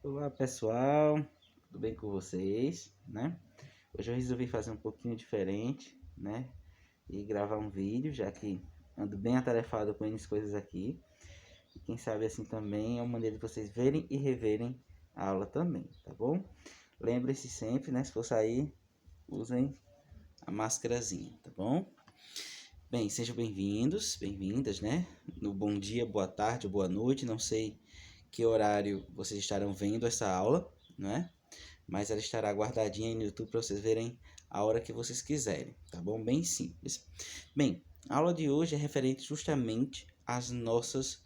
Olá pessoal, tudo bem com vocês, né? Hoje eu resolvi fazer um pouquinho diferente, né? E gravar um vídeo, já que ando bem atarefado com as coisas aqui. E quem sabe assim também é uma maneira de vocês verem e reverem a aula também, tá bom? Lembre-se sempre, né? Se for sair, usem a máscarazinha, tá bom? Bem, sejam bem-vindos, bem-vindas, né? No bom dia, boa tarde ou boa noite, não sei que horário vocês estarão vendo essa aula, né? Mas ela estará guardadinha aí no YouTube para vocês verem a hora que vocês quiserem, tá bom? Bem simples. Bem, a aula de hoje é referente justamente às nossas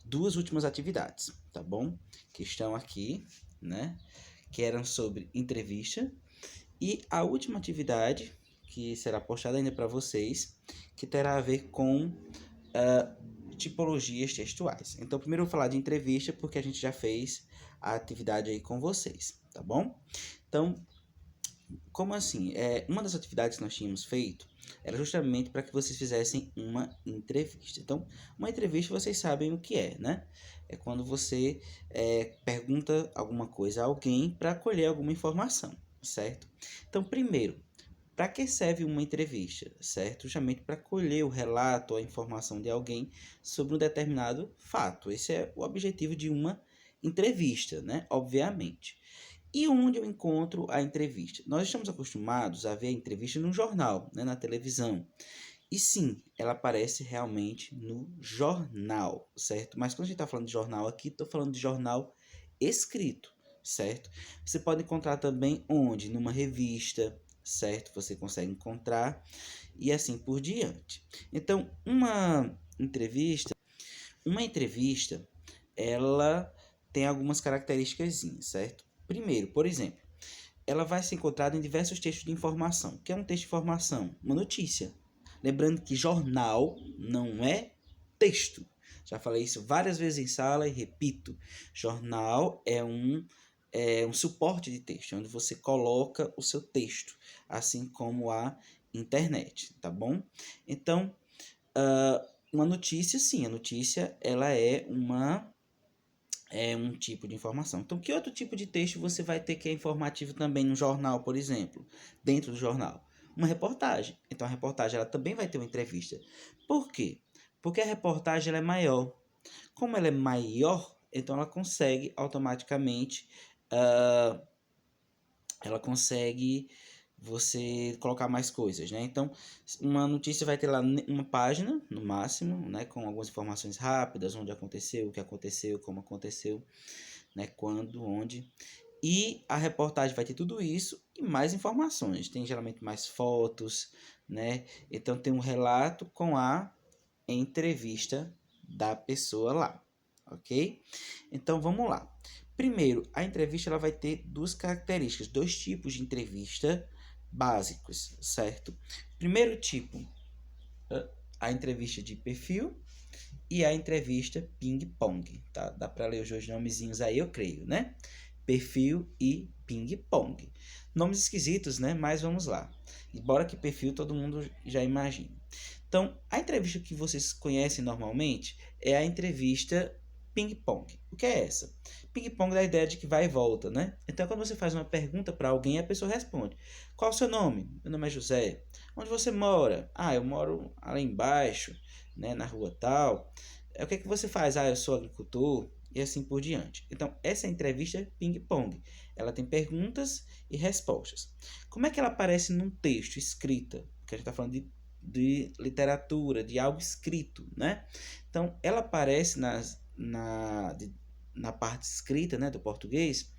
duas últimas atividades, tá bom? Que estão aqui, né? Que eram sobre entrevista e a última atividade que será postada ainda para vocês, que terá a ver com tipologias textuais. Então, primeiro eu vou falar de entrevista, porque a gente já fez a atividade aí com vocês, tá bom? Então, como assim? Uma das atividades que nós tínhamos feito era justamente para que vocês fizessem uma entrevista. Então, uma entrevista vocês sabem o que é, né? É quando você pergunta alguma coisa a alguém para colher alguma informação, certo? Então, primeiro, para que serve uma entrevista, certo? Justamente para colher o relato ou a informação de alguém sobre um determinado fato. Esse é o objetivo de uma entrevista, né? Obviamente. E onde eu encontro a entrevista? Nós estamos acostumados a ver a entrevista no jornal, né? Na televisão. E sim, ela aparece realmente no jornal, certo? Mas quando a gente está falando de jornal aqui, estou falando de jornal escrito, certo? Você pode encontrar também onde? Numa revista, certo? Você consegue encontrar e assim por diante. Então, uma entrevista, ela tem algumas características, certo? Primeiro, por exemplo, ela vai ser encontrada em diversos textos de informação. O que é um texto de informação? Uma notícia. Lembrando que jornal não é texto. Já falei isso várias vezes em sala e repito. Jornal é um suporte de texto, onde você coloca o seu texto, assim como a internet, tá bom? Então, uma notícia, sim, a notícia ela é um tipo de informação. Então, que outro tipo de texto você vai ter que é informativo também no jornal, por exemplo, dentro do jornal? Uma reportagem. Então, a reportagem ela também vai ter uma entrevista. Por quê? Porque a reportagem ela é maior. Como ela é maior, então ela consegue automaticamente, uh, ela consegue você colocar mais coisas, né? Então, uma notícia vai ter lá uma página, no máximo, né? Com algumas informações rápidas, onde aconteceu, o que aconteceu, como aconteceu, né? Quando, onde. E a reportagem vai ter tudo isso e mais informações. Tem geralmente mais fotos, né? Então, tem um relato com a entrevista da pessoa lá, ok? Então, vamos lá. Primeiro, a entrevista ela vai ter duas características, dois tipos de entrevista básicos, certo? Primeiro tipo, a entrevista de perfil e a entrevista ping-pong, tá? Dá para ler os dois nomezinhos aí, eu creio, né? Perfil e ping-pong. Nomes esquisitos, né? Mas vamos lá. Embora que perfil todo mundo já imagina. Então, a entrevista que vocês conhecem normalmente é a entrevista ping-pong. O que é essa? Ping-pong dá a ideia de que vai e volta, né? Então, quando você faz uma pergunta para alguém, a pessoa responde: qual é o seu nome? Meu nome é José. Onde você mora? Ah, eu moro ali embaixo, né, na rua tal. O que é que você faz? Ah, eu sou agricultor. E assim por diante. Então, essa entrevista é ping-pong. Ela tem perguntas e respostas. Como é que ela aparece num texto escrita? Porque a gente está falando de literatura, de algo escrito, né? Então, ela aparece na parte escrita, né, do português,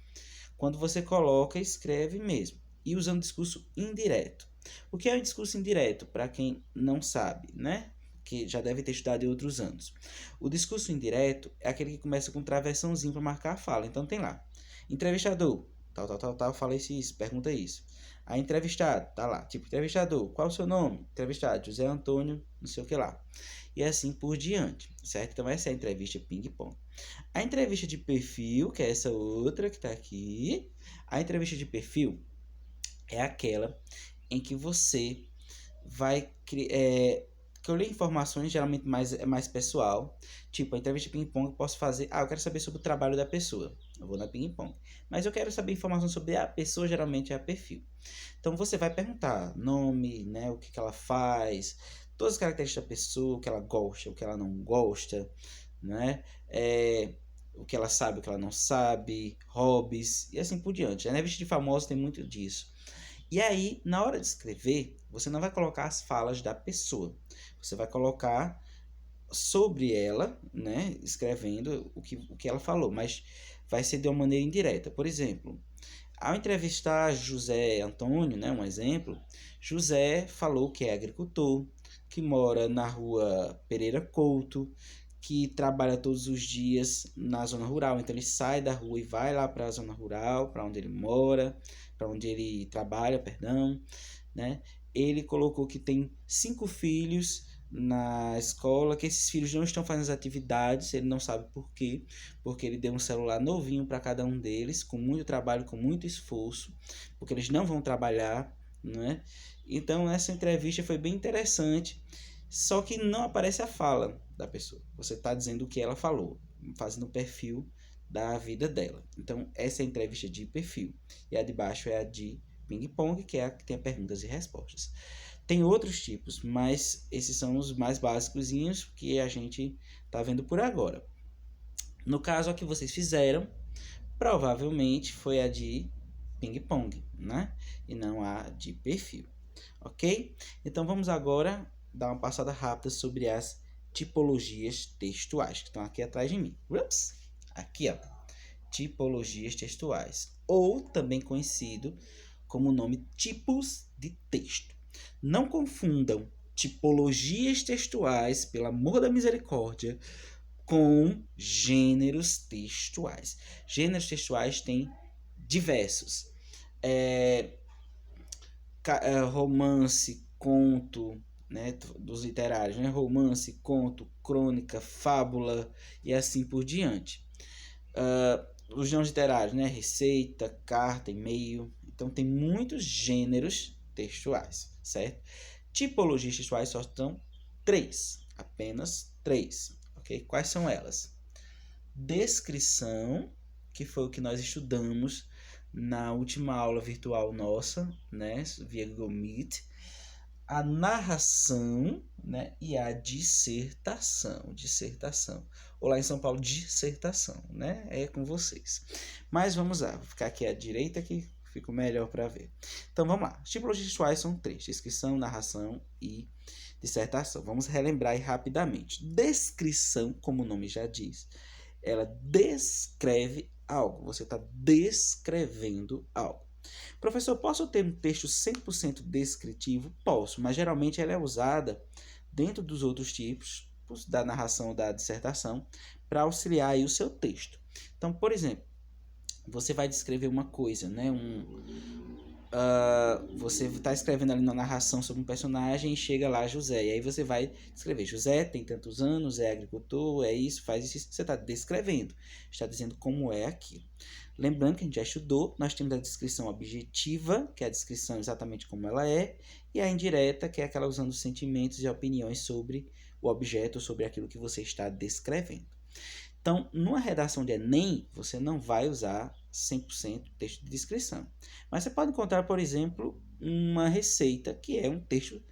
quando você coloca e escreve mesmo, e usando discurso indireto. O que é um discurso indireto, para quem não sabe, né? Que já deve ter estudado em outros anos. O discurso indireto é aquele que começa com um travessãozinho para marcar a fala. Então tem lá, entrevistador, tal, fala isso, pergunta isso. A entrevistado, tá lá, tipo, entrevistador, qual é o seu nome? Entrevistado, José Antônio, não sei o que lá. E assim por diante, certo? Então essa é a entrevista ping-pong. A entrevista de perfil, que é essa outra que está aqui, a entrevista de perfil é aquela em que você vai colher informações geralmente é mais pessoal. Tipo, a entrevista ping-pong eu posso fazer, eu quero saber sobre o trabalho da pessoa. Eu vou na ping-pong. Mas eu quero saber informação sobre a pessoa, geralmente é a perfil. Então você vai perguntar nome, né, o que ela faz, todas as características da pessoa, o que ela gosta, o que ela não gosta, né? O que ela sabe, o que ela não sabe, hobbies e assim por diante. A revista de famosos tem muito disso. E aí, na hora de escrever, você não vai colocar as falas da pessoa. Você vai colocar sobre ela, né, escrevendo o que ela falou, mas vai ser de uma maneira indireta. Por exemplo, ao entrevistar José Antônio, né, um exemplo, José falou que é agricultor, que mora na rua Pereira Couto, que trabalha todos os dias na zona rural. Então ele sai da rua e vai lá para a zona rural, para onde ele mora, para onde ele trabalha, perdão, né? Ele colocou que tem 5 filhos na escola, que esses filhos não estão fazendo as atividades, ele não sabe por quê, porque ele deu um celular novinho para cada um deles, com muito trabalho, com muito esforço, porque eles não vão trabalhar, né? Então essa entrevista foi bem interessante, só que não aparece a fala da pessoa. Você está dizendo o que ela falou, fazendo o perfil da vida dela. Então essa é a entrevista de perfil, e a de baixo é a de ping-pong, que é a que tem perguntas e respostas. Tem outros tipos, mas esses são os mais básicos que a gente está vendo por agora. No caso, a que vocês fizeram, provavelmente foi a de ping-pong, né? E não a de perfil, ok? Então vamos agora dar uma passada rápida sobre as tipologias textuais, que estão aqui atrás de mim. Ups! Aqui, ó. Tipologias textuais, ou também conhecido como o nome tipos de texto. Não confundam tipologias textuais, pelo amor da misericórdia, com gêneros textuais. Gêneros textuais têm diversos. Romance, conto, né, dos literários, né? Romance, conto, crônica, fábula e assim por diante. Os gêneros literários, né? Receita, carta, e-mail. Então tem muitos gêneros textuais, certo? Tipologias textuais só são 3, apenas 3, ok? Quais são elas? Descrição, que foi o que nós estudamos na última aula virtual nossa, né, via Google Meet. A narração, né, e a dissertação. Ou lá em São Paulo, dissertação, né? É com vocês. Mas vamos lá, vou ficar aqui à direita que fica melhor para ver. Então vamos lá. Os tipologias textuais são 3: descrição, narração e dissertação. Vamos relembrar aí rapidamente. Descrição, como o nome já diz, ela descreve algo. Você está descrevendo algo. Professor, posso ter um texto 100% descritivo? Posso, mas geralmente ela é usada dentro dos outros tipos, da narração ou da dissertação, para auxiliar aí o seu texto. Então, por exemplo, você vai descrever uma coisa, né? Você está escrevendo ali na narração sobre um personagem e chega lá José, e aí você vai escrever: José tem tantos anos, é agricultor, é isso, faz isso. Você está descrevendo, está dizendo como é aquilo. Lembrando que a gente já estudou, nós temos a descrição objetiva, que é a descrição exatamente como ela é, e a indireta, que é aquela usando sentimentos e opiniões sobre o objeto, sobre aquilo que você está descrevendo. Então, numa redação de Enem, você não vai usar 100% texto de descrição. Mas você pode encontrar, por exemplo, uma receita que é um texto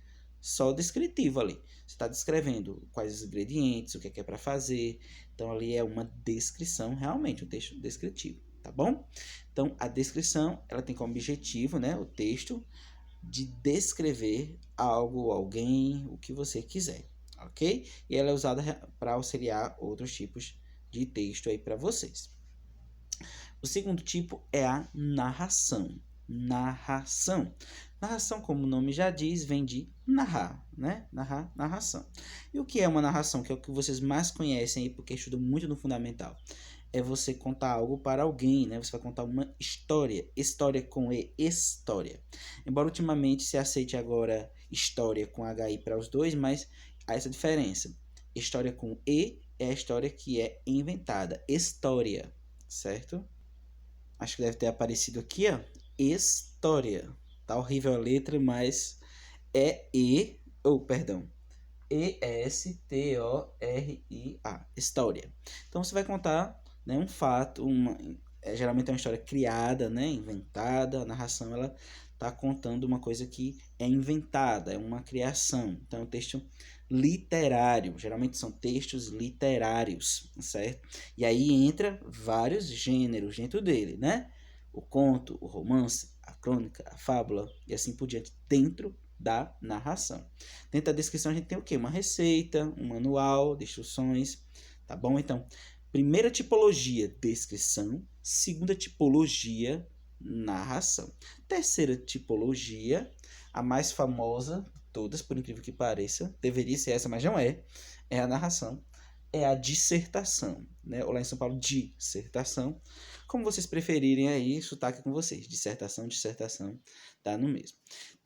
só descritivo ali. Você está descrevendo quais os ingredientes, o que é para fazer. Então, ali é uma descrição, realmente, um texto descritivo, tá bom? Então, a descrição, ela tem como objetivo, né, o texto, de descrever algo, alguém, o que você quiser, ok? E ela é usada para auxiliar outros tipos de texto aí para vocês. O segundo tipo é a narração. Narração, como o nome já diz, vem de narrar, né? Narração. E o que é uma narração? Que é o que vocês mais conhecem aí, porque estudam muito no fundamental. É você contar algo para alguém, né? Você vai contar uma história. História com E, história. Embora ultimamente se aceite agora história com HI para os dois, mas há essa diferença. História com E é a história que é inventada. História, certo? Acho que deve ter aparecido aqui, ó. História. Tá horrível a letra, mas é perdão. E-S-T-O-R-I-A. História. Então você vai contar, né, um fato, geralmente é uma história criada, né, inventada. A narração, ela está contando uma coisa que é inventada, é uma criação. Então, é um texto literário. Geralmente são textos literários, certo? E aí entra vários gêneros dentro dele, né? O conto, o romance, a crônica, a fábula e assim por diante, dentro da narração. Dentro da descrição a gente tem o quê? Uma receita, um manual de instruções, tá bom? Então, primeira tipologia, descrição. Segunda tipologia, narração. Terceira tipologia, a mais famosa de todas, por incrível que pareça, deveria ser essa, mas não é, é a narração, é a dissertação, né? Ou lá em São Paulo, dissertação. Como vocês preferirem aí, sotaque com vocês. Dissertação, dissertação, tá no mesmo.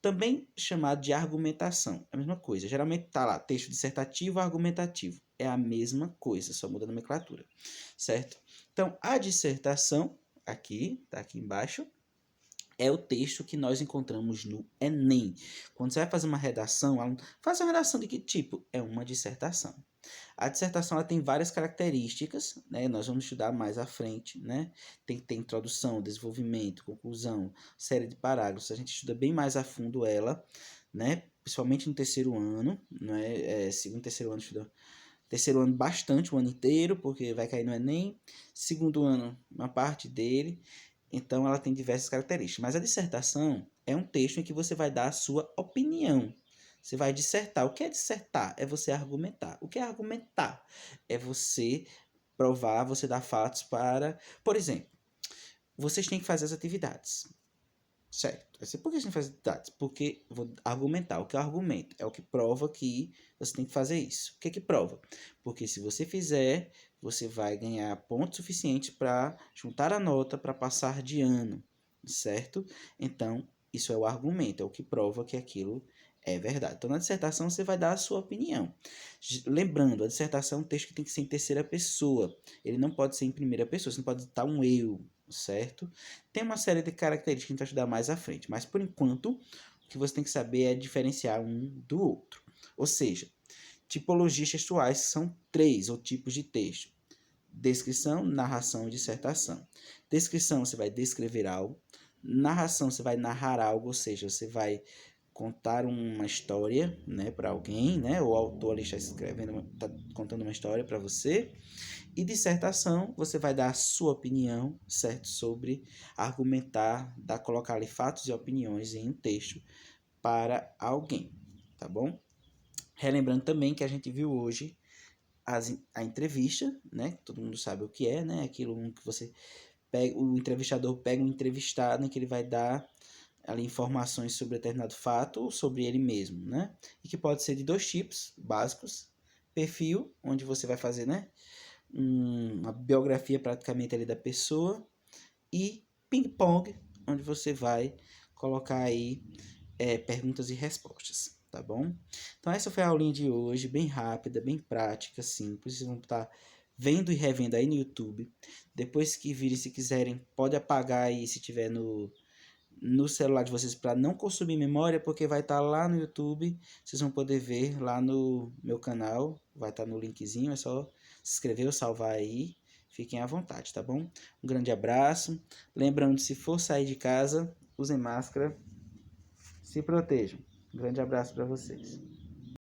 Também chamado de argumentação, é a mesma coisa. Geralmente tá lá, texto dissertativo, argumentativo. É a mesma coisa, só muda a nomenclatura, certo? Então, a dissertação, aqui, tá aqui embaixo, é o texto que nós encontramos no Enem. Quando você vai fazer uma redação, faz uma redação de que tipo? É uma dissertação. A dissertação ela tem várias características, né? Nós vamos estudar mais à frente, né? Tem que ter introdução, desenvolvimento, conclusão, série de parágrafos. A gente estuda bem mais a fundo ela, né? Principalmente no terceiro ano, né? Segundo e terceiro ano estuda. Terceiro ano bastante, o ano inteiro, porque vai cair no Enem. Segundo ano, uma parte dele. Então, ela tem diversas características. Mas a dissertação é um texto em que você vai dar a sua opinião. Você vai dissertar. O que é dissertar? É você argumentar. O que é argumentar? É você provar, você dar fatos para... Por exemplo, vocês têm que fazer as atividades. Certo. Por que você tem que fazer atividades? Porque eu vou argumentar. O que é o argumento? É o que prova que você tem que fazer isso. O que é que prova? Porque se você fizer, você vai ganhar pontos suficientes para juntar a nota para passar de ano, certo? Então, isso é o argumento, é o que prova que aquilo é verdade. Então, na dissertação, você vai dar a sua opinião. Lembrando, a dissertação é um texto que tem que ser em terceira pessoa. Ele não pode ser em primeira pessoa. Você não pode estar um eu, certo? Tem uma série de características que a gente vai estudar mais à frente, mas por enquanto o que você tem que saber é diferenciar um do outro. Ou seja, tipologias textuais são três, ou tipos de texto: descrição, narração e dissertação. Descrição, você vai descrever algo. Narração, você vai narrar algo, ou seja, você vai contar uma história, né, para alguém, né? O autor ali está escrevendo, está contando uma história para você. E dissertação, você vai dar a sua opinião, certo? Sobre argumentar, colocar ali fatos e opiniões em um texto para alguém, tá bom? Relembrando também que a gente viu hoje a entrevista, né? Todo mundo sabe o que é, né? Aquilo que você pega, o entrevistador pega um entrevistado em que ele vai dar ali informações sobre determinado fato ou sobre ele mesmo, né? E que pode ser de dois tipos básicos: perfil, onde você vai fazer, né, uma biografia praticamente ali da pessoa, e ping-pong, onde você vai colocar aí perguntas e respostas, tá bom? Então essa foi a aulinha de hoje, bem rápida, bem prática, simples. Vocês vão estar vendo e revendo aí no YouTube. Depois que virem, se quiserem, pode apagar aí se tiver no celular de vocês para não consumir memória, porque vai estar lá no YouTube. Vocês vão poder ver lá no meu canal, vai estar no linkzinho, é só se inscrever ou salvar aí. Fiquem à vontade, tá bom? Um grande abraço. Lembrando, se for sair de casa, usem máscara, se protejam. Um grande abraço para vocês.